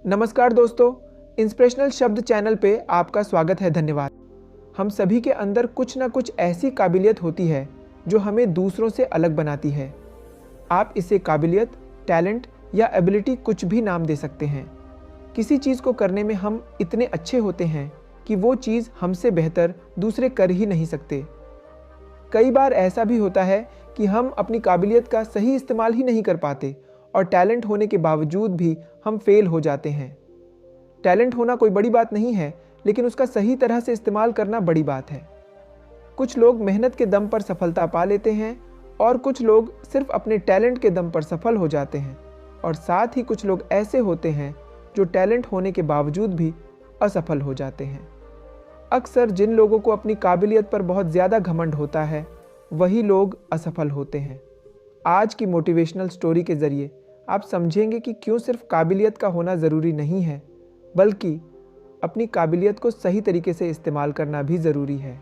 नमस्कार दोस्तों, इंस्पिरेशनल शब्द चैनल पे आपका स्वागत है। धन्यवाद। हम सभी के अंदर कुछ ना कुछ ऐसी काबिलियत होती है जो हमें दूसरों से अलग बनाती है। आप इसे काबिलियत, टैलेंट या एबिलिटी कुछ भी नाम दे सकते हैं। किसी चीज़ को करने में हम इतने अच्छे होते हैं कि वो चीज़ हमसे बेहतर दूसरे कर ही नहीं सकते। कई बार ऐसा भी होता है कि हम अपनी काबिलियत का सही इस्तेमाल ही नहीं कर पाते और टैलेंट होने के बावजूद भी हम फेल हो जाते हैं। टैलेंट होना कोई बड़ी बात नहीं है, लेकिन उसका सही तरह से इस्तेमाल करना बड़ी बात है। कुछ लोग मेहनत के दम पर सफलता पा लेते हैं और कुछ लोग सिर्फ अपने टैलेंट के दम पर सफल हो जाते हैं, और साथ ही कुछ लोग ऐसे होते हैं जो टैलेंट होने के बावजूद भी असफल हो जाते हैं। अक्सर जिन लोगों को अपनी काबिलियत पर बहुत ज़्यादा घमंड होता है, वही लोग असफल होते हैं। आज की मोटिवेशनल स्टोरी के ज़रिए आप समझेंगे कि क्यों सिर्फ काबिलियत का होना ज़रूरी नहीं है, बल्कि अपनी काबिलियत को सही तरीके से इस्तेमाल करना भी ज़रूरी है।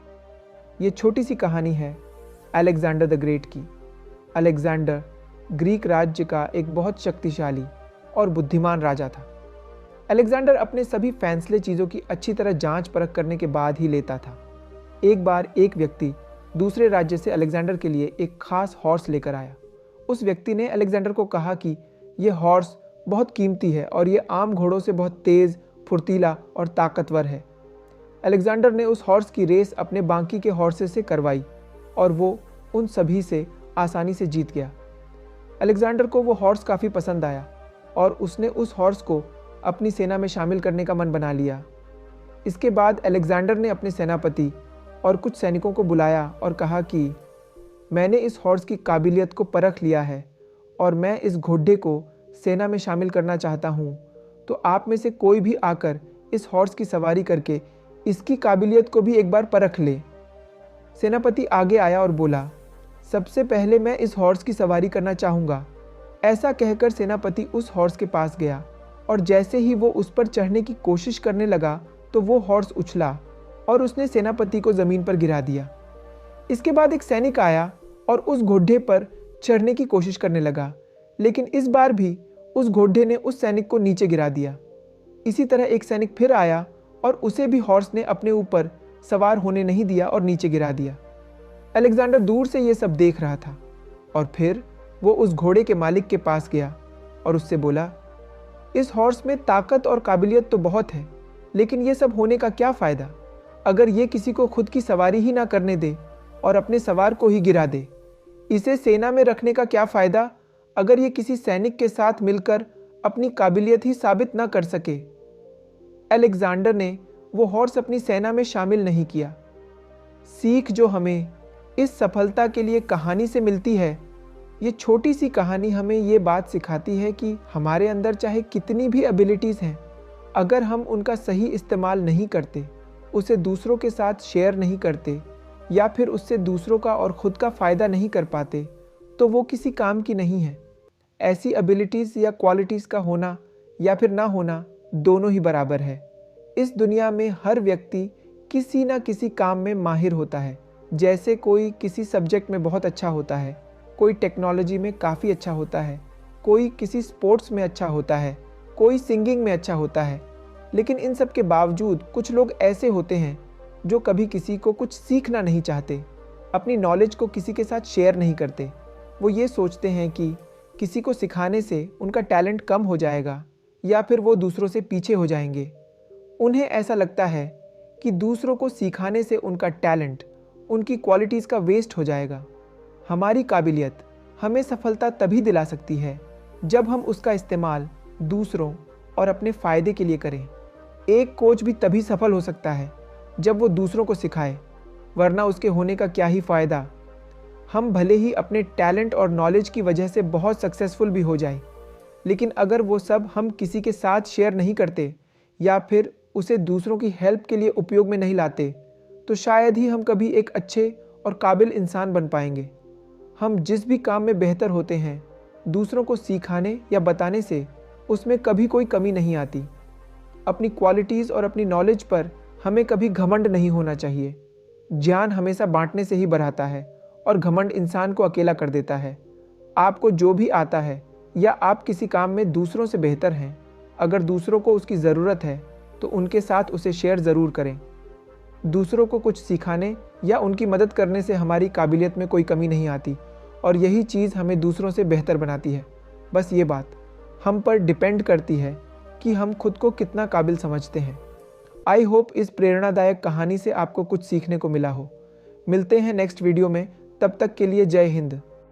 ये छोटी सी कहानी है अलेक्जेंडर द ग्रेट की। अलेक्जेंडर ग्रीक राज्य का एक बहुत शक्तिशाली और बुद्धिमान राजा था। अलेक्जेंडर अपने सभी फैसले चीज़ों की अच्छी तरह जांच परख करने के बाद ही लेता था। एक बार एक व्यक्ति दूसरे राज्य से अलेक्जेंडर के लिए एक खास हॉर्स लेकर आया। उस व्यक्ति ने अलेक्जेंडर को कहा कि यह हॉर्स बहुत कीमती है और ये आम घोड़ों से बहुत तेज़, फुर्तीला और ताकतवर है। अलेक्जेंडर ने उस हॉर्स की रेस अपने बाकी के हॉर्सेस से करवाई और वो उन सभी से आसानी से जीत गया। अलेक्जेंडर को वो हॉर्स काफ़ी पसंद आया और उसने उस हॉर्स को अपनी सेना में शामिल करने का मन बना लिया। इसके बाद अलेक्जेंडर ने अपने सेनापति और कुछ सैनिकों को बुलाया और कहा कि मैंने इस हॉर्स की काबिलियत को परख लिया है और मैं इस घोड़े को सेना में शामिल करना चाहता हूँ, तो आप में से कोई भी आकर इस हॉर्स की सवारी करके इसकी काबिलियत को भी एक बार परख ले। सेनापति आगे आया और बोला, सबसे पहले मैं इस हॉर्स की सवारी करना चाहूँगा। ऐसा कहकर सेनापति उस हॉर्स के पास गया और जैसे ही वो उस पर चढ़ने की कोशिश करने लगा तो वो हॉर्स उछला और उसने सेनापति को ज़मीन पर गिरा दिया। इसके बाद एक सैनिक आया और उस घोड़े पर चढ़ने की कोशिश करने लगा, लेकिन इस बार भी उस घोड़े ने उस सैनिक को नीचे गिरा दिया। इसी तरह एक सैनिक फिर आया और उसे भी हॉर्स ने अपने ऊपर सवार होने नहीं दिया और नीचे गिरा दिया। अलेक्जेंडर दूर से ये सब देख रहा था और फिर वो उस घोड़े के मालिक के पास गया और उससे बोला, इस हॉर्स में ताकत और काबिलियत तो बहुत है, लेकिन ये सब होने का क्या फ़ायदा अगर ये किसी को खुद की सवारी ही ना करने दे और अपने सवार को ही गिरा दे। इसे सेना में रखने का क्या फ़ायदा अगर ये किसी सैनिक के साथ मिलकर अपनी काबिलियत ही साबित ना कर सके। अलेक्जेंडर ने वो हॉर्स अपनी सेना में शामिल नहीं किया। सीख जो हमें इस सफलता के लिए कहानी से मिलती है, ये छोटी सी कहानी हमें ये बात सिखाती है कि हमारे अंदर चाहे कितनी भी एबिलिटीज़ हैं, अगर हम उनका सही इस्तेमाल नहीं करते, उसे दूसरों के साथ शेयर नहीं करते या फिर उससे दूसरों का और ख़ुद का फ़ायदा नहीं कर पाते, तो वो किसी काम की नहीं है। ऐसी एबिलिटीज़ या क्वालिटीज़ का होना या फिर ना होना दोनों ही बराबर है। इस दुनिया में हर व्यक्ति किसी ना किसी काम में माहिर होता है। जैसे कोई किसी सब्जेक्ट में बहुत अच्छा होता है, कोई टेक्नोलॉजी में काफ़ी अच्छा होता है, कोई किसी स्पोर्ट्स में अच्छा होता है, कोई सिंगिंग में अच्छा होता है। लेकिन इन सब के बावजूद कुछ लोग ऐसे होते हैं जो कभी किसी को कुछ सीखना नहीं चाहते, अपनी नॉलेज को किसी के साथ शेयर नहीं करते। वो ये सोचते हैं कि किसी को सिखाने से उनका टैलेंट कम हो जाएगा या फिर वो दूसरों से पीछे हो जाएंगे। उन्हें ऐसा लगता है कि दूसरों को सिखाने से उनका टैलेंट, उनकी क्वालिटीज़ का वेस्ट हो जाएगा। हमारी काबिलियत हमें सफलता तभी दिला सकती है जब हम उसका इस्तेमाल दूसरों और अपने फ़ायदे के लिए करें। एक कोच भी तभी सफल हो सकता है जब वो दूसरों को सिखाए, वरना उसके होने का क्या ही फ़ायदा। हम भले ही अपने टैलेंट और नॉलेज की वजह से बहुत सक्सेसफुल भी हो जाए, लेकिन अगर वो सब हम किसी के साथ शेयर नहीं करते या फिर उसे दूसरों की हेल्प के लिए उपयोग में नहीं लाते, तो शायद ही हम कभी एक अच्छे और काबिल इंसान बन पाएंगे। हम जिस भी काम में बेहतर होते हैं, दूसरों को सिखाने या बताने से उसमें कभी कोई कमी नहीं आती। अपनी क्वालिटीज़ और अपनी नॉलेज पर हमें कभी घमंड नहीं होना चाहिए। ज्ञान हमेशा बांटने से ही बढ़ाता है और घमंड इंसान को अकेला कर देता है। आपको जो भी आता है या आप किसी काम में दूसरों से बेहतर हैं, अगर दूसरों को उसकी ज़रूरत है तो उनके साथ उसे शेयर ज़रूर करें। दूसरों को कुछ सिखाने या उनकी मदद करने से हमारी काबिलियत में कोई कमी नहीं आती और यही चीज़ हमें दूसरों से बेहतर बनाती है। बस ये बात हम पर डिपेंड करती है कि हम खुद को कितना काबिल समझते हैं। आई होप इस प्रेरणादायक कहानी से आपको कुछ सीखने को मिला हो। मिलते हैं नेक्स्ट वीडियो में, तब तक के लिए जय हिंद।